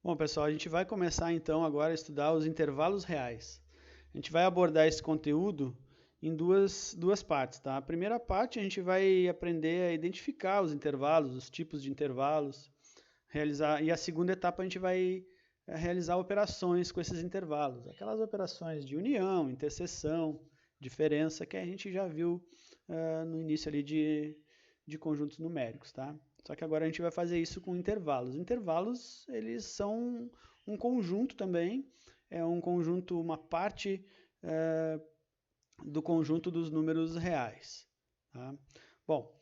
Bom, pessoal, a gente vai começar então agora a estudar os intervalos reais. A gente vai abordar esse conteúdo em duas partes, tá? A primeira parte a gente vai aprender a identificar os intervalos, os tipos de intervalos, realizar, e a segunda etapa a gente vai realizar operações com esses intervalos, aquelas operações de união, interseção, diferença que a gente já viu no início ali de conjuntos numéricos, tá? Só que agora a gente vai fazer isso com intervalos. Intervalos, eles são um conjunto também, é um conjunto, uma parte do conjunto dos números reais. Tá? Bom,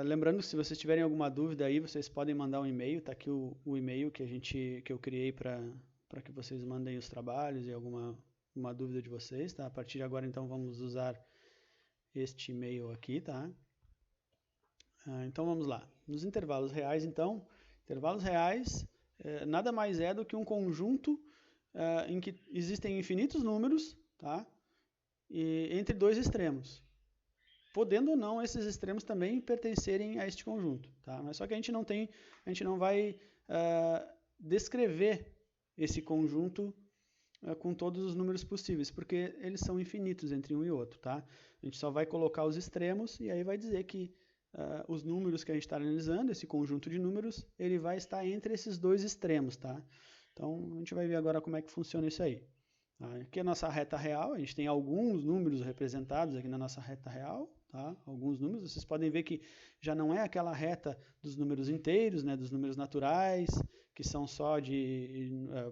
lembrando que se vocês tiverem alguma dúvida aí, vocês podem mandar um e-mail, tá aqui o e-mail que eu criei para que vocês mandem os trabalhos e alguma uma dúvida de vocês, tá? A partir de agora, então, vamos usar este e-mail aqui, tá? Então vamos lá. Nos intervalos reais, então, intervalos reais nada mais é do que um conjunto em que existem infinitos números, tá? E entre dois extremos. Podendo ou não esses extremos também pertencerem a este conjunto, tá? Mas só que a gente não vai descrever esse conjunto com todos os números possíveis, porque eles são infinitos entre um e outro, tá? A gente só vai colocar os extremos e aí vai dizer que os números que a gente está analisando, esse conjunto de números, ele vai estar entre esses dois extremos, tá? Então, a gente vai ver agora como é que funciona isso aí. Aqui é a nossa reta real, a gente tem alguns números representados aqui na nossa reta real, tá? Alguns números, vocês podem ver que já não é aquela reta dos números inteiros, né, dos números naturais, que são só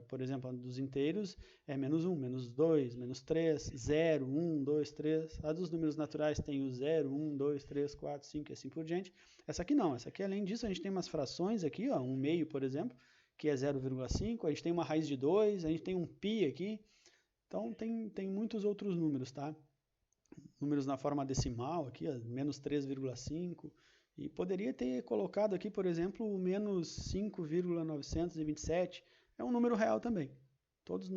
por exemplo, dos inteiros é menos 1, menos 2, menos 3, 0, 1, 2, 3. A dos números naturais tem o 0, 1, 2, 3, 4, 5 e assim por diante. Essa aqui não, essa aqui além disso a gente tem umas frações aqui, ó, um meio, por exemplo, que é 0,5, a gente tem uma raiz de 2, a gente tem um π aqui, então tem muitos outros números, tá? Números na forma decimal aqui, ó, menos 3,5. E poderia ter colocado aqui, por exemplo, o menos 5,927. É um número real também. Todos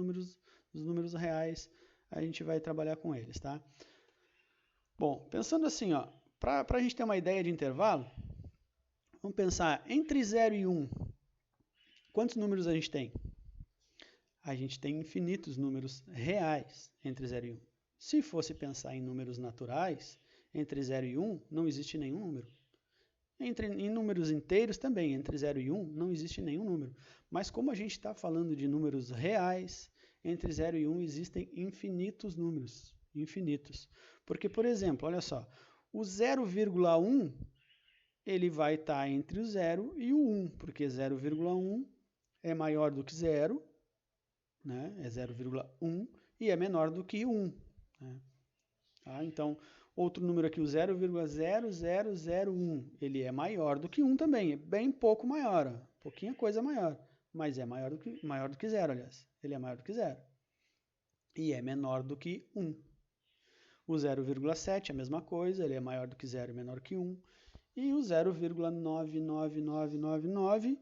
os números reais a gente vai trabalhar com eles, tá? Bom, pensando assim, ó, para a gente ter uma ideia de intervalo, vamos pensar entre 0 e 1. Quantos números a gente tem? A gente tem infinitos números reais entre 0 e 1. Se fosse pensar em números naturais, entre 0 e 1 não existe nenhum número. Em números inteiros também, entre 0 e 1 não existe nenhum número. Mas como a gente está falando de números reais, entre 0 e 1 existem infinitos números. Infinitos. Porque, por exemplo, olha só, o 0,1 ele vai estar entre o 0 e o 1, porque 0,1 é maior do que 0, né? É 0,1 e é menor do que 1. Né? Tá? Então, outro número aqui, o 0,0001, ele é maior do que 1 também, é bem pouco maior, ó, pouquinha coisa maior, mas é maior do que 0, aliás. Ele é maior do que 0. E é menor do que 1. O 0,7 é a mesma coisa, ele é maior do que 0 e menor que 1. E o 0,99999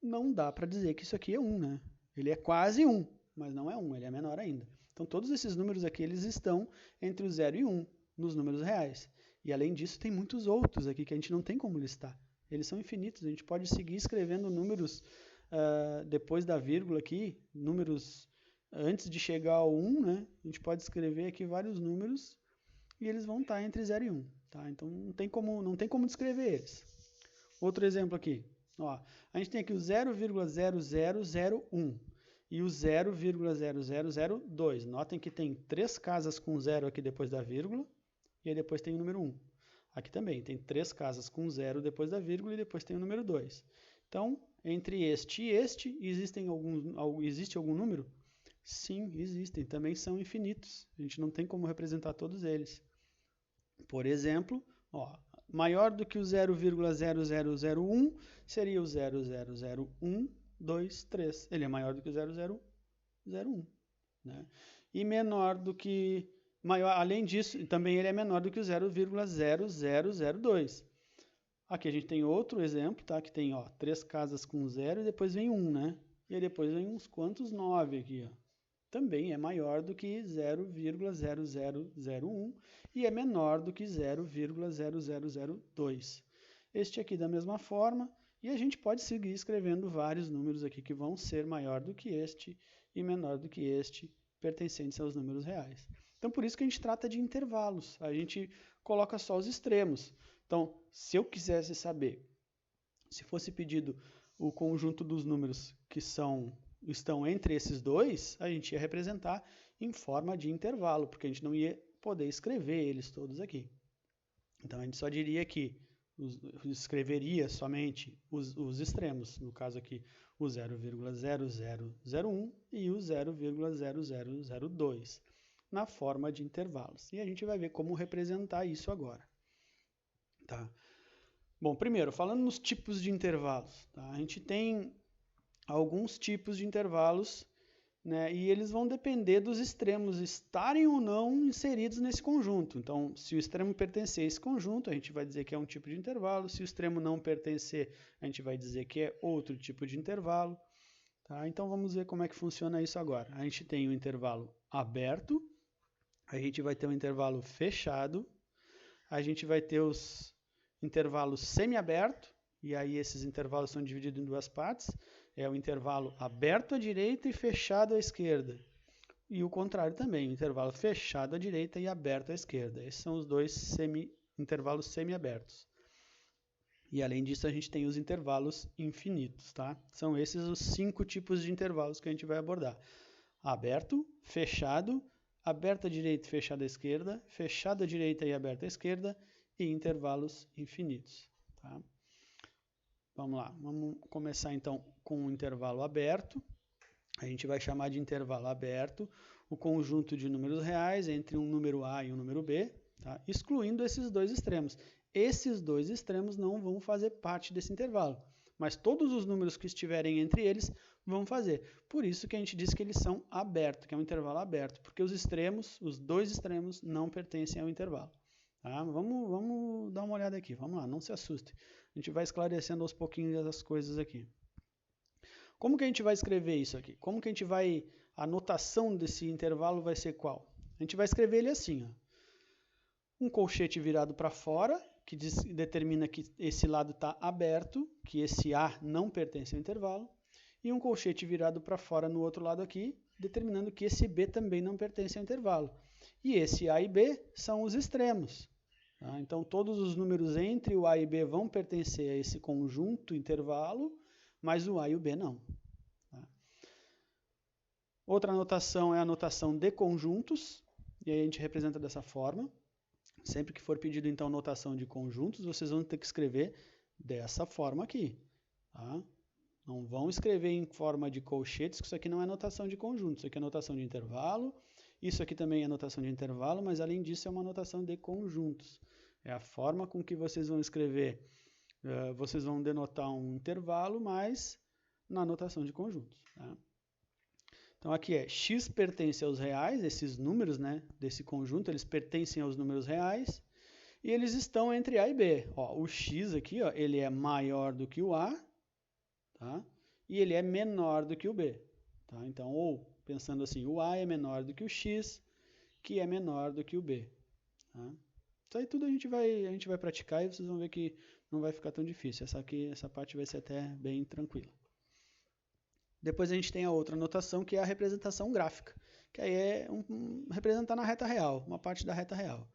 não dá para dizer que isso aqui é 1, né? Ele é quase 1, mas não é 1, ele é menor ainda. Então todos esses números aqui eles estão entre o 0 e 1 nos números reais. E além disso tem muitos outros aqui que a gente não tem como listar. Eles são infinitos, a gente pode seguir escrevendo números depois da vírgula aqui, números antes de chegar ao 1, né? A gente pode escrever aqui vários números e eles vão estar entre 0 e 1. Tá? Então não tem como descrever eles. Outro exemplo aqui. Ó, a gente tem aqui o 0,0001 e o 0,0002. Notem que tem 3 casas com 0 aqui depois da vírgula e aí depois tem o número 1. Aqui também tem 3 casas com 0 depois da vírgula e depois tem o número 2. Então, entre este e este, existe algum número? Sim, existem. Também são infinitos. A gente não tem como representar todos eles. Por exemplo, ó, maior do que o 0,0001 seria o 0,00123. Ele é maior do que o 0,001. Né? E menor do que... além disso, também ele é menor do que o 0,0002. Aqui a gente tem outro exemplo, tá? Que tem 3 casas com 0 e depois vem 1, né? E aí depois vem uns quantos 9 aqui, ó. Também é maior do que 0,0001 e é menor do que 0,0002. Este aqui da mesma forma, E a gente pode seguir escrevendo vários números aqui que vão ser maior do que este e menor do que este, pertencentes aos números reais. Então, por isso que a gente trata de intervalos. A gente coloca só os extremos. Então, se eu quisesse saber, se fosse pedido o conjunto dos números que estão entre esses dois, a gente ia representar em forma de intervalo, porque a gente não ia poder escrever eles todos aqui. Então, a gente só diria que escreveria somente os extremos, no caso aqui o 0,0001 e o 0,0002, na forma de intervalos. E a gente vai ver como representar isso agora. Tá? Bom, primeiro, falando nos tipos de intervalos, tá? A gente tem alguns tipos de intervalos, né, e eles vão depender dos extremos estarem ou não inseridos nesse conjunto. Então, se o extremo pertencer a esse conjunto, a gente vai dizer que é um tipo de intervalo. Se o extremo não pertencer, a gente vai dizer que é outro tipo de intervalo. Tá? Então, vamos ver como é que funciona isso agora. A gente tem o intervalo aberto, a gente vai ter o intervalo fechado, a gente vai ter os intervalos semiaberto, e aí esses intervalos são divididos em duas partes. É o intervalo aberto à direita e fechado à esquerda. E o contrário também, o intervalo fechado à direita e aberto à esquerda. Esses são os dois intervalos semiabertos. E além disso, a gente tem os intervalos infinitos, tá? São esses os 5 tipos de intervalos que a gente vai abordar. Aberto, fechado, aberto à direita e fechado à esquerda, fechado à direita e aberto à esquerda, e intervalos infinitos, tá? Vamos lá, vamos começar então com o intervalo aberto. A gente vai chamar de intervalo aberto o conjunto de números reais entre um número A e um número B, tá? Excluindo esses dois extremos. Esses dois extremos não vão fazer parte desse intervalo, mas todos os números que estiverem entre eles vão fazer. Por isso que a gente diz que eles são abertos, que é um intervalo aberto, porque os extremos, os dois extremos, não pertencem ao intervalo. Tá? Vamos dar uma olhada aqui, vamos lá, não se assuste. A gente vai esclarecendo aos pouquinhos as coisas aqui. Como que a gente vai escrever isso aqui? Como que a gente vai... A notação desse intervalo vai ser qual? A gente vai escrever ele assim, ó. Um colchete virado para fora, que determina que esse lado está aberto, que esse A não pertence ao intervalo, e um colchete virado para fora no outro lado aqui, determinando que esse B também não pertence ao intervalo. E esse A e B são os extremos. Tá? Então, todos os números entre o A e B vão pertencer a esse conjunto intervalo, mas o A e o B não. Tá? Outra notação é a notação de conjuntos, e aí a gente representa dessa forma. Sempre que for pedido, então, notação de conjuntos, vocês vão ter que escrever dessa forma aqui. Tá? Não vão escrever em forma de colchetes, que isso aqui não é notação de conjuntos, isso aqui é notação de intervalo, isso aqui também é notação de intervalo, mas além disso é uma notação de conjuntos. É a forma com que vocês vão escrever, vocês vão denotar um intervalo, mas na notação de conjuntos. Tá? Então aqui é x pertence aos reais, esses números, né, desse conjunto, eles pertencem aos números reais, e eles estão entre A e B. Ó, o x aqui, ó, ele é maior do que o A, tá? E ele é menor do que o B. Tá? Então, ou pensando assim, o A é menor do que o x, que é menor do que o B. Tá? Isso aí tudo a gente vai praticar e vocês vão ver que não vai ficar tão difícil. Essa parte vai ser até bem tranquila. Depois a gente tem a outra notação, que é a representação gráfica, que aí é representar na reta real, uma parte da reta real.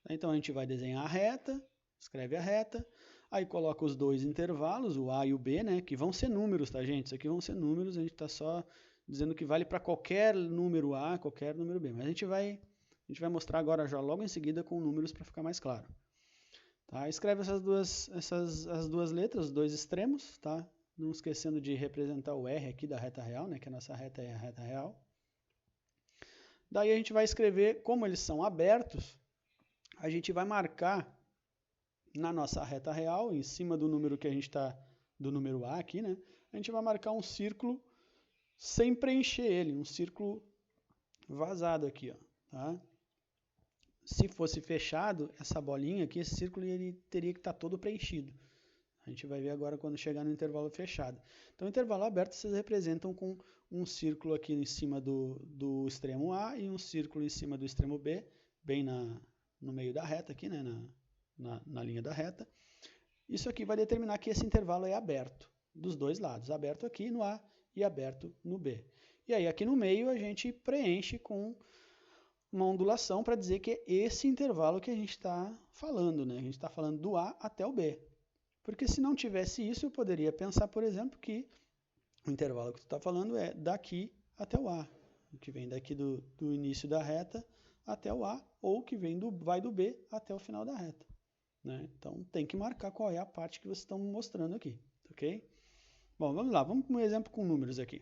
Então a gente vai desenhar a reta, escreve a reta, aí coloca os dois intervalos, o A e o B, né, que vão ser números, tá, gente? Isso aqui vão ser números, a gente está só dizendo que vale para qualquer número A, qualquer número B. Mas a gente vai mostrar agora já logo em seguida com números para ficar mais claro. Tá? Escreve as duas letras, os dois extremos, tá? Não esquecendo de representar o R aqui da reta real, né, que a nossa reta é a reta real. Daí a gente vai escrever, como eles são abertos, a gente vai marcar na nossa reta real, em cima do número que a gente está, do número A aqui, né, a gente vai marcar um círculo sem preencher ele, um círculo vazado aqui, ó, tá? Se fosse fechado, essa bolinha aqui, esse círculo, ele teria que estar todo preenchido. A gente vai ver agora quando chegar no intervalo fechado. Então, o intervalo aberto vocês representam com um círculo aqui em cima do extremo A e um círculo em cima do extremo B, bem no meio da reta aqui, né, na linha da reta. Isso aqui vai determinar que esse intervalo é aberto, dos dois lados, aberto aqui no A e aberto no B. E aí aqui no meio a gente preenche com uma ondulação para dizer que é esse intervalo que a gente está falando, né? A gente está falando do A até o B. Porque se não tivesse isso, eu poderia pensar, por exemplo, que o intervalo que tu está falando é daqui até o A, que vem daqui do início da reta até o A, ou que vai do B até o final da reta. Né? Então tem que marcar qual é a parte que vocês estão mostrando aqui, ok? Bom, vamos lá, vamos com um exemplo com números aqui.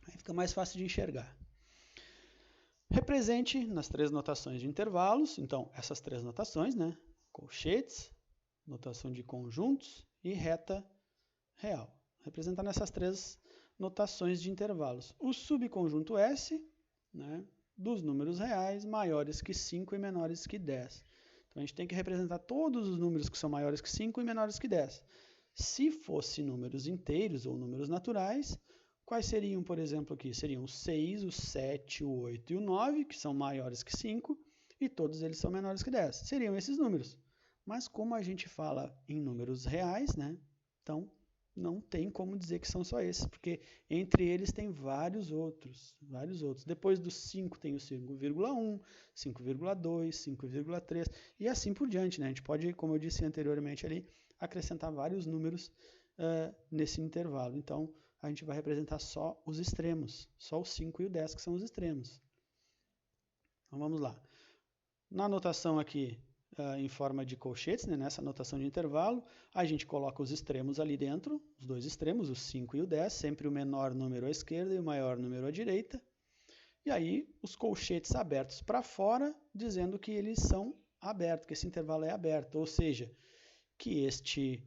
Aí fica mais fácil de enxergar. Represente nas três notações de intervalos, então essas três notações, né? Colchetes, notação de conjuntos e reta real. Representar nessas três notações de intervalos. O subconjunto S, né, dos números reais maiores que 5 e menores que 10. Então a gente tem que representar todos os números que são maiores que 5 e menores que 10. Se fosse números inteiros ou números naturais, quais seriam, por exemplo, aqui? Seriam o 6, o 7, o 8 e o 9, que são maiores que 5, e todos eles são menores que 10. Seriam esses números. Mas como a gente fala em números reais, né? Então não tem como dizer que são só esses, porque entre eles tem vários outros. Depois do 5 tem o 5,1, 5,2, 5,3 e assim por diante, né? A gente pode, como eu disse anteriormente ali, acrescentar vários números nesse intervalo. Então, a gente vai representar só os extremos, só o 5 e o 10 que são os extremos. Então, vamos lá. Na notação aqui, em forma de colchetes, né, nessa notação de intervalo, a gente coloca os extremos ali dentro, os dois extremos, o 5 e o 10, sempre o menor número à esquerda e o maior número à direita. E aí, os colchetes abertos para fora, dizendo que eles são abertos, que esse intervalo é aberto, ou seja, que este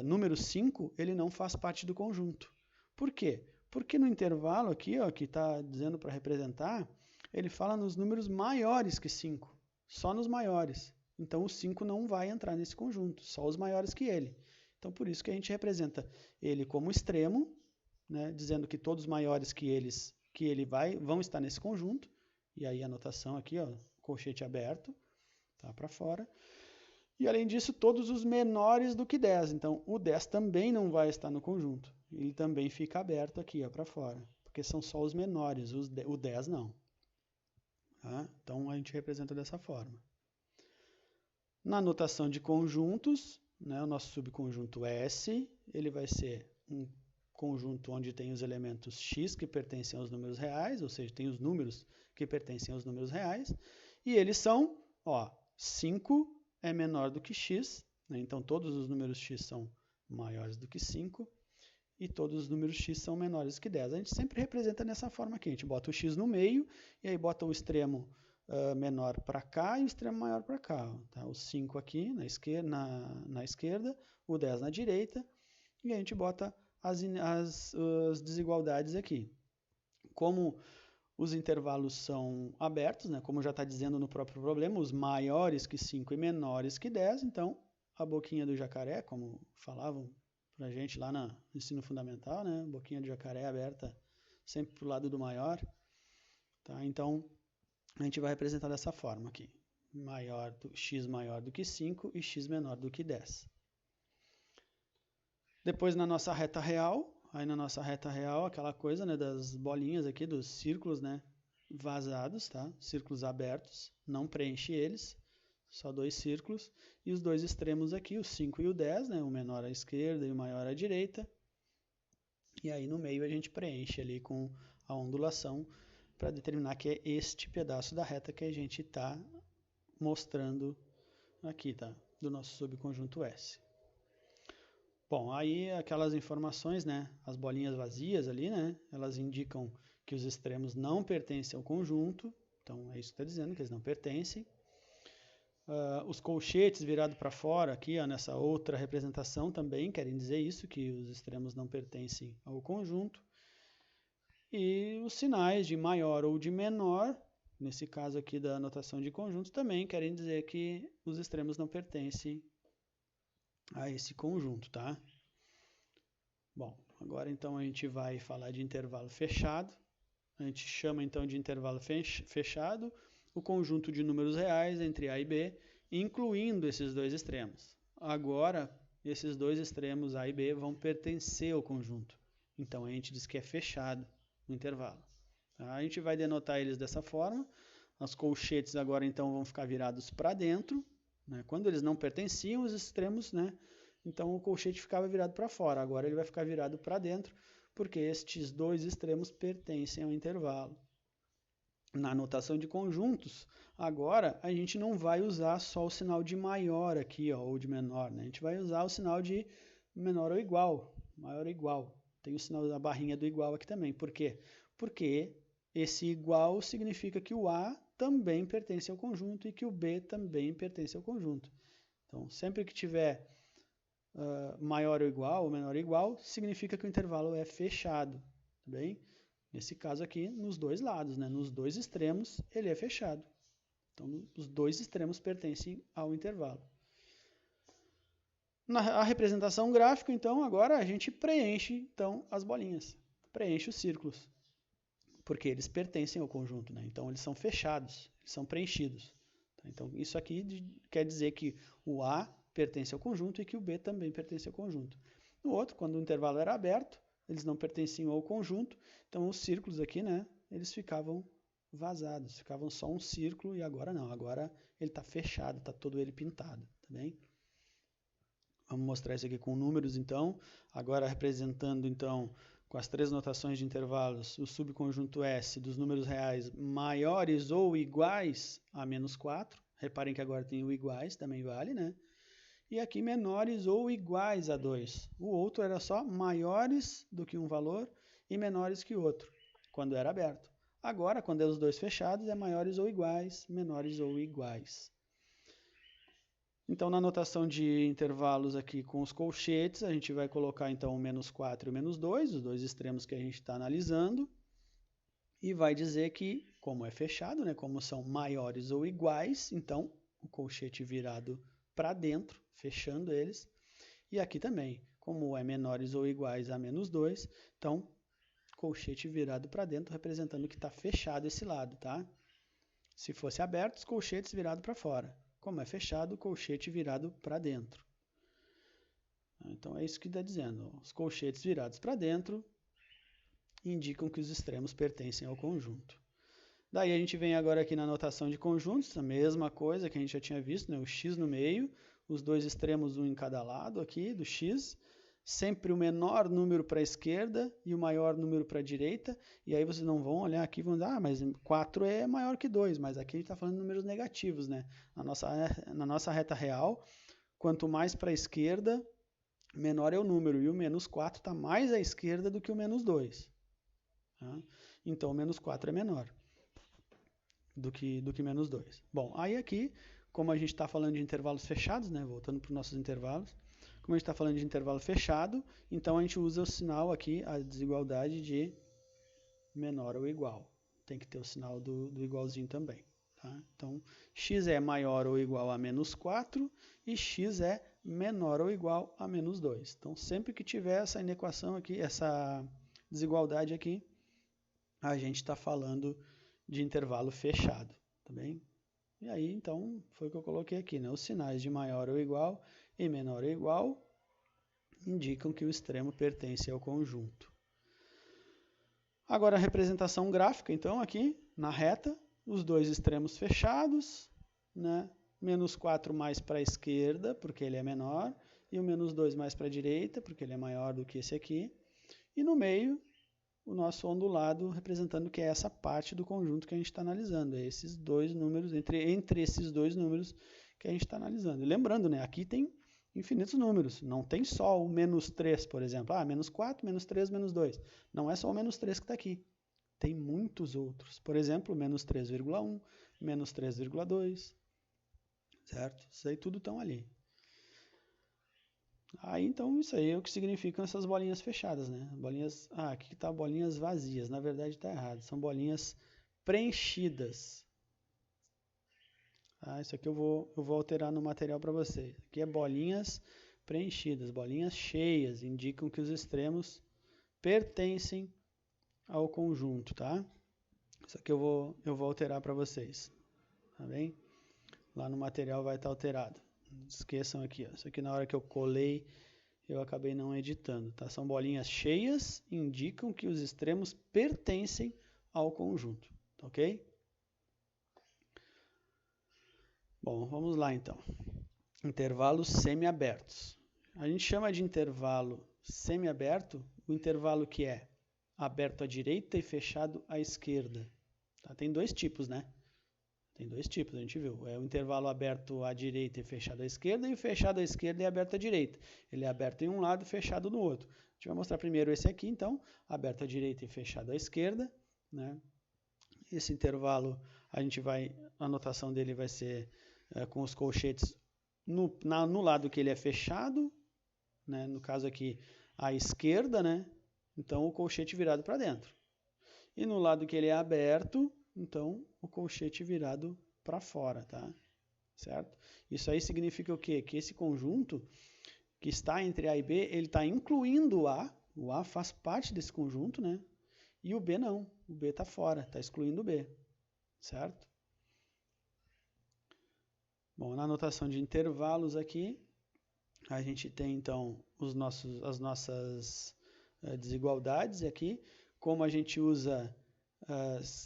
número 5 ele não faz parte do conjunto. Por quê? Porque no intervalo aqui, ó, que está dizendo para representar, ele fala nos números maiores que 5, só nos maiores. Então o 5 não vai entrar nesse conjunto, só os maiores que ele. Então por isso que a gente representa ele como extremo, né, dizendo que todos maiores que ele vão estar nesse conjunto. E aí a notação aqui, ó, colchete aberto, tá para fora. E além disso, todos os menores do que 10. Então, o 10 também não vai estar no conjunto. Ele também fica aberto aqui para fora, porque são só os menores, o 10 não. Tá? Então, a gente representa dessa forma. Na notação de conjuntos, né, o nosso subconjunto S, ele vai ser um conjunto onde tem os elementos x que pertencem aos números reais, ou seja, tem os números que pertencem aos números reais, e eles são, ó, 5 é menor do que x, né? Então todos os números x são maiores do que 5 e todos os números x são menores que 10. A gente sempre representa nessa forma aqui, a gente bota o x no meio e aí bota o extremo menor para cá e o extremo maior para cá. Tá? O 5 aqui na esquerda, o 10 na direita e a gente bota as desigualdades aqui. Como os intervalos são abertos, né? Como já está dizendo no próprio problema, os maiores que 5 e menores que 10, então a boquinha do jacaré, como falavam para a gente lá no ensino fundamental, né? Boquinha do jacaré aberta sempre para o lado do maior. Tá? Então, a gente vai representar dessa forma aqui. X maior do que 5 e x menor do que 10. Depois, na nossa reta real, aquela coisa, né, das bolinhas aqui, dos círculos, né, vazados, tá? Círculos abertos, não preenche eles, só dois círculos. E os dois extremos aqui, o 5 e o 10, né, o menor à esquerda e o maior à direita. E aí no meio a gente preenche ali com a ondulação para determinar que é este pedaço da reta que a gente está mostrando aqui, tá? Do nosso subconjunto S. Bom, aí aquelas informações, né? As bolinhas vazias ali, né? Elas indicam que os extremos não pertencem ao conjunto. Então, é isso que está dizendo, que eles não pertencem. Os colchetes virados para fora aqui, ó, nessa outra representação também querem dizer isso, que os extremos não pertencem ao conjunto. E os sinais de maior ou de menor, nesse caso aqui da notação de conjuntos, também querem dizer que os extremos não pertencem a esse conjunto, tá? Bom, agora então a gente vai falar de intervalo fechado. A gente chama então de intervalo fechado o conjunto de números reais entre A e B, incluindo esses dois extremos. Agora, esses dois extremos A e B vão pertencer ao conjunto. Então, a gente diz que é fechado o intervalo. Tá? A gente vai denotar eles dessa forma. Os colchetes agora, então, vão ficar virados para dentro. Né? Quando eles não pertenciam, os extremos, né? Então, o colchete ficava virado para fora. Agora, ele vai ficar virado para dentro, porque estes dois extremos pertencem ao intervalo. Na notação de conjuntos, agora a gente não vai usar só o sinal de maior aqui, ó, ou de menor, né? A gente vai usar o sinal de menor ou igual, maior ou igual. Tem o sinal da barrinha do igual aqui também. Por quê? Porque esse igual significa que o A também pertence ao conjunto e que o B também pertence ao conjunto. Então, sempre que tiver maior ou igual, ou menor ou igual, significa que o intervalo é fechado, tá bem? Nesse caso aqui, nos dois lados, né? Nos dois extremos, ele é fechado. Então, os dois extremos pertencem ao intervalo. Na representação gráfica, então, agora a gente preenche então, as bolinhas. Preenche os círculos. Porque eles pertencem ao conjunto, né? Então, eles são fechados, eles são preenchidos. Então, isso aqui quer dizer que o A pertence ao conjunto e que o B também pertence ao conjunto. No outro, quando o intervalo era aberto, eles não pertenciam ao conjunto, então os círculos aqui, né, eles ficavam vazados, ficavam só um círculo e agora não, agora ele está fechado, está todo ele pintado, tá bem? Vamos mostrar isso aqui com números então, agora representando então com as três notações de intervalos, o subconjunto S dos números reais maiores ou iguais a menos 4, reparem que agora tem o iguais, também vale, né? E aqui menores ou iguais a 2. O outro era só maiores do que um valor e menores que outro, quando era aberto. Agora, quando é os dois fechados, é maiores ou iguais, menores ou iguais. Então, na notação de intervalos aqui com os colchetes, a gente vai colocar então o menos 4 e o menos 2, os dois extremos que a gente está analisando, e vai dizer que, como é fechado, né, como são maiores ou iguais, então o colchete virado para dentro, fechando eles. E aqui também, como é menores ou iguais a menos 2, então colchete virado para dentro, representando que está fechado esse lado, tá? Se fosse aberto, os colchetes virados para fora. Como é fechado, o colchete virado para dentro. Então é isso que está dizendo. Os colchetes virados para dentro indicam que os extremos pertencem ao conjunto. Daí a gente vem agora aqui na notação de conjuntos, a mesma coisa que a gente já tinha visto, né? O x no meio, os dois extremos, um em cada lado aqui do x, sempre o menor número para a esquerda e o maior número para a direita, e aí vocês não vão olhar aqui e vão dizer, ah, mas 4 é maior que 2, mas aqui a gente está falando de números negativos, né? Na nossa reta real, quanto mais para a esquerda, menor é o número, e o menos 4 está mais à esquerda do que o menos 2. Tá? Então, o menos 4 é menor do que menos 2. Bom, aí aqui, como a gente está falando de intervalos fechados, né, voltando para os nossos intervalos, como a gente está falando de intervalo fechado, então a gente usa o sinal aqui, a desigualdade de menor ou igual. Tem que ter o sinal do igualzinho também. Tá? Então, x é maior ou igual a menos 4 e x é menor ou igual a menos 2. Então, sempre que tiver essa inequação aqui, essa desigualdade aqui, a gente está falando de intervalo fechado, tá bem? E aí, então, foi o que eu coloquei aqui, né? Os sinais de maior ou igual e menor ou igual indicam que o extremo pertence ao conjunto. Agora, a representação gráfica, então, aqui, na reta, os dois extremos fechados, né? Menos 4 mais para a esquerda, porque ele é menor, e o menos 2 mais para a direita, porque ele é maior do que esse aqui. E no meio, o nosso ondulado representando que é essa parte do conjunto que a gente está analisando. É esses dois números, entre esses dois números que a gente está analisando. E lembrando, né, aqui tem infinitos números. Não tem só o menos 3, por exemplo. Ah, menos 4, menos 3, menos 2. Não é só o menos 3 que está aqui. Tem muitos outros. Por exemplo, menos 3,1, menos 3,2. Certo? Isso aí tudo estão ali. Aí, então, isso aí é o que significam essas bolinhas fechadas, né? Bolinhas, aqui está bolinhas vazias, na verdade está errado, são bolinhas preenchidas. Isso aqui eu vou alterar no material para vocês. Aqui é bolinhas preenchidas, bolinhas cheias, indicam que os extremos pertencem ao conjunto, tá? Isso aqui eu vou alterar para vocês, tá bem? Lá no material vai estar alterado. Esqueçam aqui, ó. Isso aqui na hora que eu colei, eu acabei não editando, tá? São bolinhas cheias, indicam que os extremos pertencem ao conjunto, ok? Bom, vamos lá então. Intervalos semiabertos. A gente chama de intervalo semiaberto o intervalo que é aberto à direita e fechado à esquerda. Tá? Tem dois tipos, né? Tem dois tipos, a gente viu. É o intervalo aberto à direita e fechado à esquerda, e o fechado à esquerda é aberto à direita. Ele é aberto em um lado e fechado no outro. A gente vai mostrar primeiro esse aqui, então, aberto à direita e fechado à esquerda, né? Esse intervalo, a notação dele vai ser com os colchetes no lado que ele é fechado, né? No caso aqui, à esquerda, né? Então, o colchete virado para dentro. E no lado que ele é aberto, então, o colchete virado para fora, tá? Certo? Isso aí significa o quê? Que esse conjunto que está entre A e B, ele está incluindo o A faz parte desse conjunto, né? E o B não, o B está fora, está excluindo o B, certo? Bom, na notação de intervalos aqui, a gente tem então as nossas desigualdades aqui, como a gente usa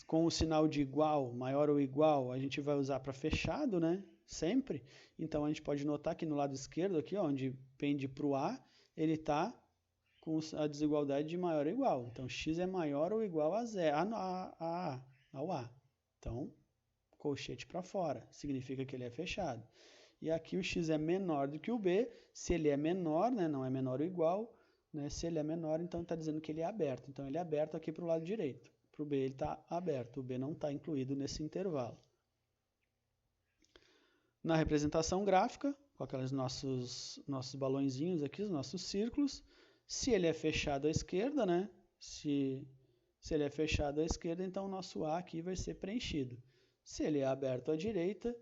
com o sinal de igual, maior ou igual, a gente vai usar para fechado, né? Sempre. Então a gente pode notar que no lado esquerdo aqui, ó, onde pende para o A, ele está com a desigualdade de maior ou igual. Então x é maior ou igual a zero, ao A. Então, colchete para fora, significa que ele é fechado. E aqui o x é menor do que o B, se ele é menor, né, não é menor ou igual, né, se ele é menor, então está dizendo que ele é aberto. Então ele é aberto aqui para o lado direito. Para o B ele está aberto, o B não está incluído nesse intervalo. Na representação gráfica, com aqueles nossos balõezinhos aqui, os nossos círculos, se ele é fechado à esquerda, né? Se ele é fechado à esquerda, então o nosso A aqui vai ser preenchido. Se ele é aberto à direita,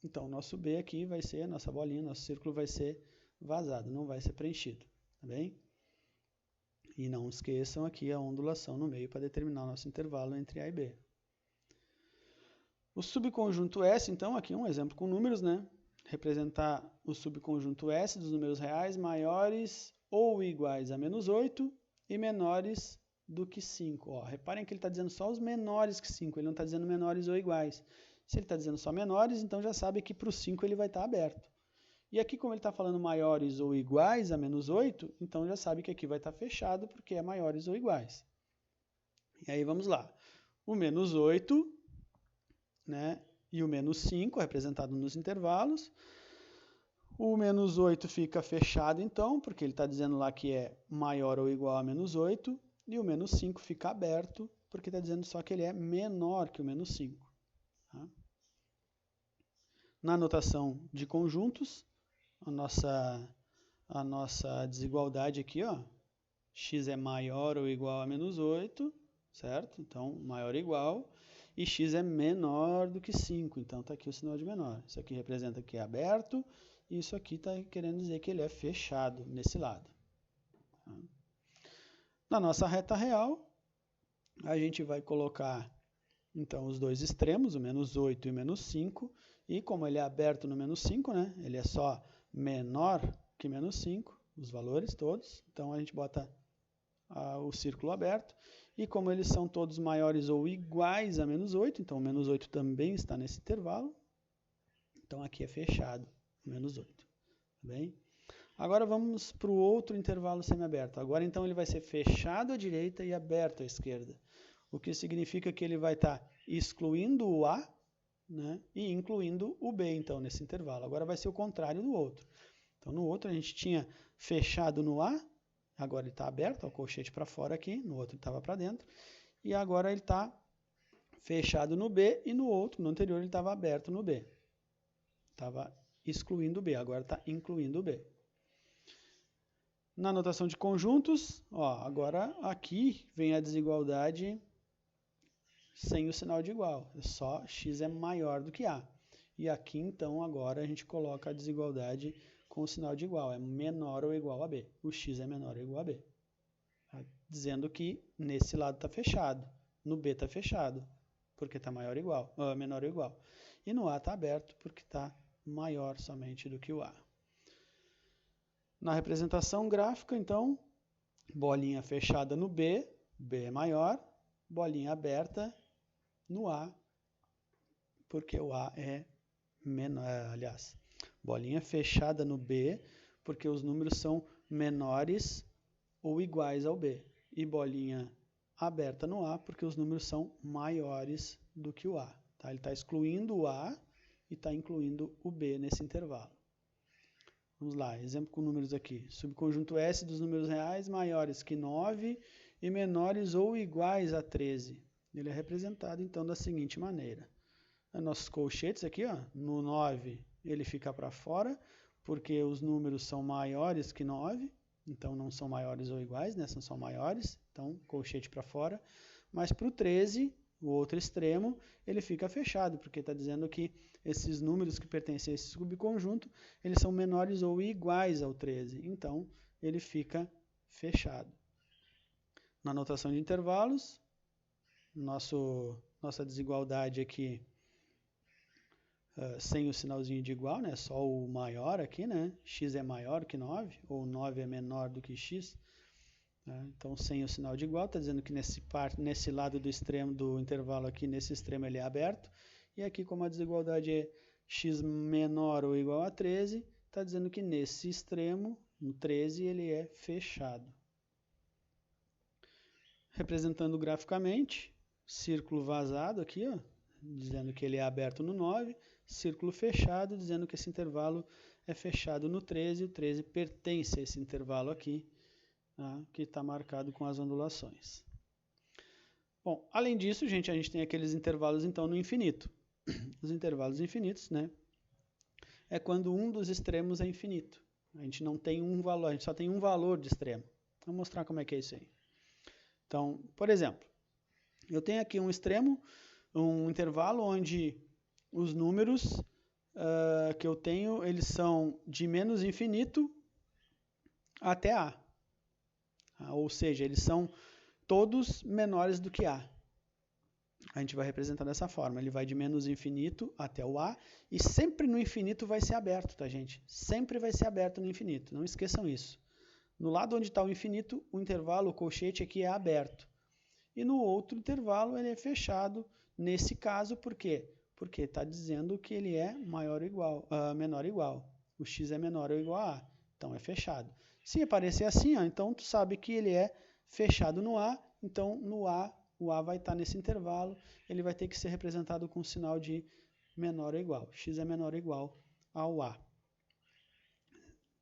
então o nosso B aqui vai ser, a nossa bolinha, nosso círculo vai ser vazado, não vai ser preenchido, tá bem? E não esqueçam aqui a ondulação no meio para determinar o nosso intervalo entre A e B. O subconjunto S, então, aqui um exemplo com números, né? Representar o subconjunto S dos números reais maiores ou iguais a menos 8 e menores do que 5. Ó, reparem que ele está dizendo só os menores que 5, ele não está dizendo menores ou iguais. Se ele está dizendo só menores, então já sabe que para o 5 ele vai estar aberto. E aqui, como ele está falando maiores ou iguais a menos 8, então já sabe que aqui vai estar fechado, porque é maiores ou iguais. E aí vamos lá. O menos 8, né, e o menos 5, representado nos intervalos. O menos 8 fica fechado, então, porque ele está dizendo lá que é maior ou igual a menos 8. E o menos 5 fica aberto, porque está dizendo só que ele é menor que o menos 5. Tá? Na notação de conjuntos, a nossa desigualdade aqui, ó, x é maior ou igual a menos 8, certo? Então, maior ou igual. E x é menor do que 5, então está aqui o sinal de menor. Isso aqui representa que é aberto, e isso aqui está querendo dizer que ele é fechado nesse lado. Tá? Na nossa reta real, a gente vai colocar então os dois extremos, o menos 8 e o menos 5, e como ele é aberto no menos 5, né, ele é só menor que menos 5, os valores todos, então a gente bota o círculo aberto, e como eles são todos maiores ou iguais a menos 8, então o menos 8 também está nesse intervalo, então aqui é fechado, menos 8, tá bem? Agora vamos para o outro intervalo semiaberto. Agora então ele vai ser fechado à direita e aberto à esquerda, o que significa que ele vai estar excluindo o A, né, e incluindo o B, então, nesse intervalo. Agora vai ser o contrário do outro. Então, no outro a gente tinha fechado no A, agora ele está aberto, o colchete para fora aqui, no outro ele estava para dentro, e agora ele está fechado no B, e no outro, no anterior, ele estava aberto no B. Estava excluindo o B, agora está incluindo o B. Na notação de conjuntos, ó, agora aqui vem a desigualdade sem o sinal de igual, só x é maior do que A. E aqui, então, agora a gente coloca a desigualdade com o sinal de igual, é menor ou igual a B. O x é menor ou igual a B. Tá? Dizendo que nesse lado está fechado, no B está fechado, porque está menor ou igual. E no A está aberto, porque está maior somente do que o A. Na representação gráfica, então, bolinha fechada no B, B é maior, bolinha aberta no A, porque o A é menor, aliás, bolinha fechada no B, porque os números são menores ou iguais ao B, e bolinha aberta no A, porque os números são maiores do que o A. Tá? Ele está excluindo o A e está incluindo o B nesse intervalo. Vamos lá, exemplo com números aqui. Subconjunto S dos números reais maiores que 9 e menores ou iguais a 13. Ele é representado, então, da seguinte maneira. Nossos colchetes aqui, ó, no 9, ele fica para fora, porque os números são maiores que 9, então não são maiores ou iguais, né? São só maiores, então colchete para fora. Mas para o 13, o outro extremo, ele fica fechado, porque está dizendo que esses números que pertencem a esse subconjunto, eles são menores ou iguais ao 13, então ele fica fechado. Na notação de intervalos, nossa desigualdade aqui, sem o sinalzinho de igual, né? Só o maior aqui, né? X é maior que 9, ou 9 é menor do que x. Né? Então, sem o sinal de igual, está dizendo que nesse lado do extremo do intervalo aqui, nesse extremo ele é aberto. E aqui, como a desigualdade é x menor ou igual a 13, está dizendo que nesse extremo, no 13, ele é fechado. Representando graficamente, círculo vazado aqui, ó, dizendo que ele é aberto no 9, círculo fechado, dizendo que esse intervalo é fechado no 13, e o 13 pertence a esse intervalo aqui, tá, que está marcado com as ondulações. Bom, além disso, gente, a gente tem aqueles intervalos, então, no infinito. Os intervalos infinitos, né, é quando um dos extremos é infinito. A gente não tem um valor, a gente só tem um valor de extremo. Vou mostrar como é que é isso aí. Então, por exemplo, eu tenho aqui um extremo, um intervalo onde os números que eu tenho, eles são de menos infinito até A. Ou seja, eles são todos menores do que A. A gente vai representar dessa forma. Ele vai de menos infinito até o A e sempre no infinito vai ser aberto, tá, gente? Sempre vai ser aberto no infinito. Não esqueçam isso. No lado onde está o infinito, o intervalo, o colchete aqui é aberto. E no outro intervalo ele é fechado. Nesse caso, por quê? Porque está dizendo que ele é maior ou igual, menor ou igual. O x é menor ou igual a A. Então é fechado. Se aparecer assim, ó, então tu sabe que ele é fechado no A. Então no A, o A vai estar nesse intervalo. Ele vai ter que ser representado com sinal de menor ou igual. X é menor ou igual ao A.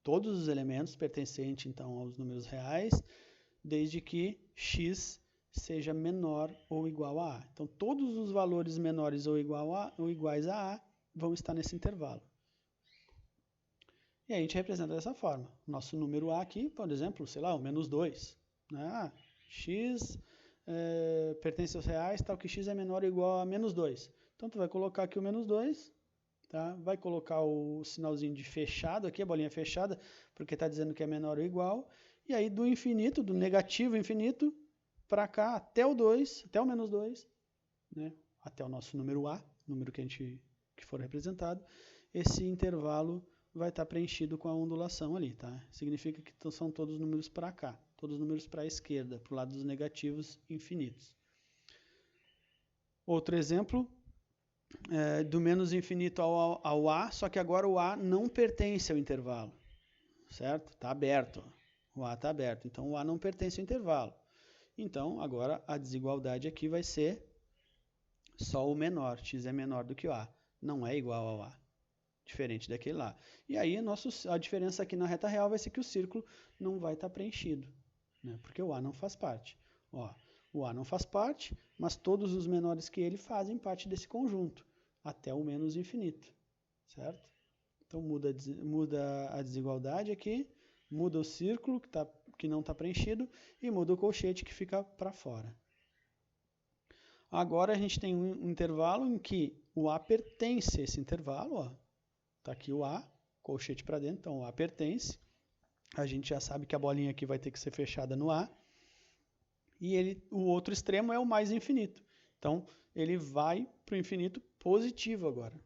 Todos os elementos pertencentes, então, aos números reais, desde que x seja menor ou igual a A. Então, todos os valores menores ou iguais a A vão estar nesse intervalo. E a gente representa dessa forma. Nosso número A aqui, por exemplo, sei lá, o menos 2. Né? X pertence aos reais, tal que x é menor ou igual a menos 2. Então, tu vai colocar aqui o menos 2, tá? Vai colocar o sinalzinho de fechado aqui, a bolinha fechada, porque está dizendo que é menor ou igual. E aí, do infinito, do negativo infinito, para cá, até o 2, até o menos 2, né? Até o nosso número A, número que for representado, esse intervalo vai estar preenchido com a ondulação ali, tá? Significa que são todos os números para cá, todos os números para a esquerda, para o lado dos negativos infinitos. Outro exemplo, do menos infinito ao A, só que agora o A não pertence ao intervalo, certo? Está aberto, o A está aberto, então o A não pertence ao intervalo. Então, agora a desigualdade aqui vai ser só o menor, x é menor do que o A, não é igual ao A, diferente daquele lá. E aí a diferença aqui na reta real vai ser que o círculo não vai estar preenchido, né? Porque o A não faz parte. Ó, o A não faz parte, mas todos os menores que ele fazem parte desse conjunto, até o menos infinito, certo? Então muda a desigualdade aqui, muda o círculo que não está preenchido e muda o colchete que fica para fora. Agora a gente tem um intervalo em que o A pertence a esse intervalo. Está aqui o A, colchete para dentro, então o A pertence. A gente já sabe que a bolinha aqui vai ter que ser fechada no A. E o outro extremo é o mais infinito. Então ele vai para o infinito positivo agora.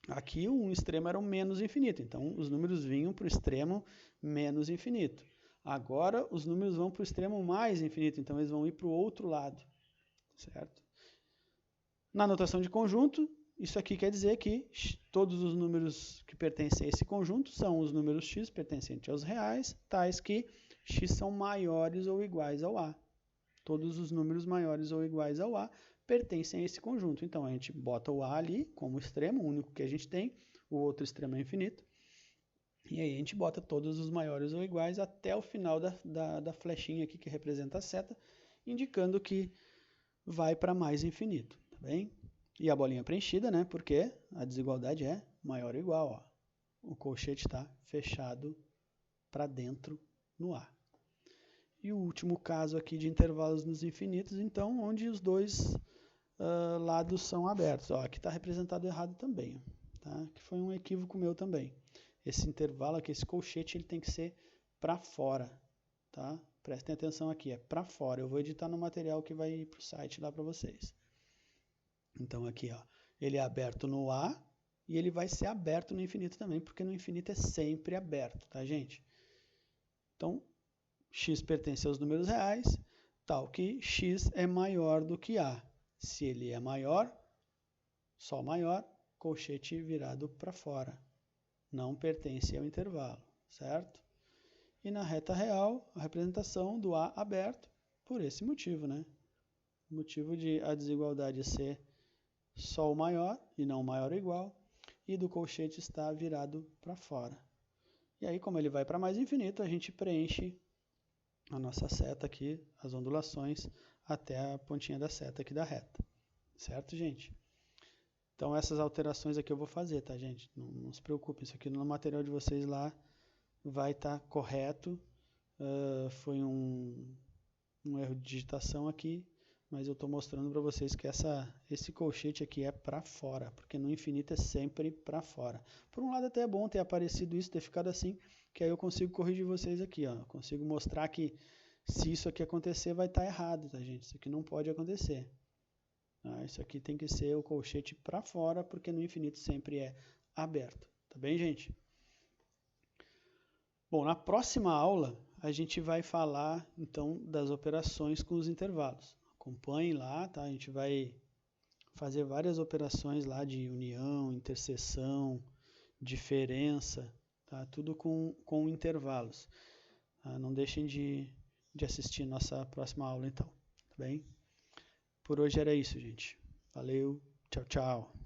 Aqui um extremo era o menos infinito, então os números vinham para o extremo menos infinito. Agora os números vão para o extremo mais infinito, então eles vão ir para o outro lado, certo? Na notação de conjunto, isso aqui quer dizer que todos os números que pertencem a esse conjunto são os números x pertencentes aos reais, tais que x são maiores ou iguais ao a. Todos os números maiores ou iguais ao a pertencem a esse conjunto. Então, a gente bota o a ali como extremo, o único que a gente tem, o outro extremo é infinito. E aí a gente bota todos os maiores ou iguais até o final da flechinha aqui que representa a seta, indicando que vai para mais infinito, tá bem? E a bolinha preenchida, né? Porque a desigualdade é maior ou igual, ó. O colchete está fechado para dentro no A. E o último caso aqui de intervalos nos infinitos, então, onde os dois lados são abertos. Ó, aqui está representado errado também, tá? Que foi um equívoco meu também. Esse intervalo aqui, esse colchete, ele tem que ser para fora, tá? Prestem atenção aqui, é para fora. Eu vou editar no material que vai ir para o site lá para vocês. Então aqui, ó, ele é aberto no A e ele vai ser aberto no infinito também, porque no infinito é sempre aberto, tá, gente? Então, x pertence aos números reais, tal que x é maior do que A. Se ele é maior, só maior, colchete virado para fora. Não pertence ao intervalo, certo? E na reta real, a representação do A aberto, por esse motivo, né? O motivo de a desigualdade ser só o maior e não o maior ou igual, e do colchete estar virado para fora. E aí, como ele vai para mais infinito, a gente preenche a nossa seta aqui, as ondulações, até a pontinha da seta aqui da reta. Certo, gente? Então, essas alterações aqui eu vou fazer, tá, gente? Não se preocupem, isso aqui no material de vocês lá vai estar correto. Foi um erro de digitação aqui, mas eu estou mostrando para vocês que esse colchete aqui é para fora, porque no infinito é sempre para fora. Por um lado até é bom ter aparecido isso, ter ficado assim, que aí eu consigo corrigir vocês aqui, ó. Eu consigo mostrar que se isso aqui acontecer vai estar errado, tá, gente? Isso aqui não pode acontecer. Isso aqui tem que ser o colchete para fora, porque no infinito sempre é aberto. Tá bem, gente? Bom, na próxima aula a gente vai falar então das operações com os intervalos. Acompanhe lá, tá? A gente vai fazer várias operações lá de união, interseção, diferença, tá? Tudo com intervalos. Não deixem de assistir nossa próxima aula então, tá bem? Por hoje era isso, gente. Valeu, tchau, tchau.